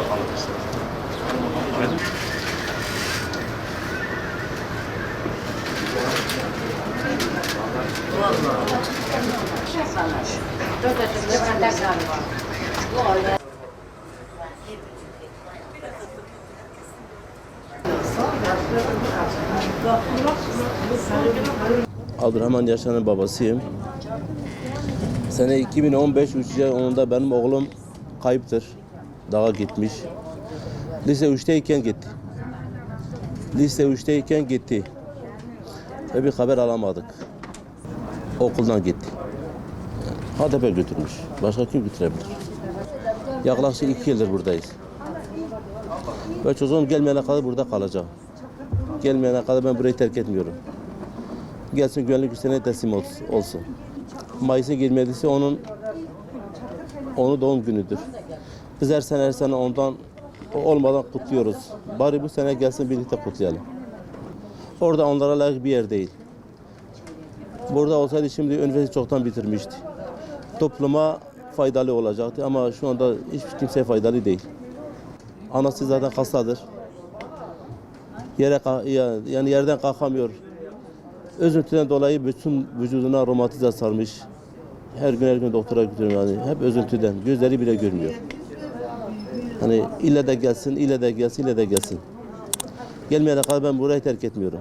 kalırsın. Abdurrahman Yaşar'ın babasıyım. Sene 2015 3. ayında benim oğlum kayıptır. Dağa gitmiş. Lise 3'teyken gitti. Lise 3'teyken gitti. Ve bir haber alamadık. Okuldan gitti. HDP götürmüş. Başka kim götürebilir? Yaklaşık 2 yıldır buradayız. Ve çocuğum gelmeyene kadar burada kalacağım. Gelmeyene kadar ben burayı terk etmiyorum. Gelsin güvenlik güçlerine teslim olsun. Mayıs'ın 27'si onun doğum günüdür. Biz her sene ondan olmadan kutluyoruz. Bari bu sene gelsin birlikte kutlayalım. Orada onlara layık bir yer değil. Burada olsaydı şimdi üniversite çoktan bitirmişti. Topluma faydalı olacaktı ama şu anda hiçbir kimseye faydalı değil. Anası zaten hastadır. Yani yerden kalkamıyor. Üzüntüden dolayı bütün vücuduna romatizma sarmış. Her gün doktora gidiyorum yani. Hep üzüntüden. Gözleri bile görmüyor. Hani ille de gelsin. Gelmeyene kadar ben burayı terk etmiyorum.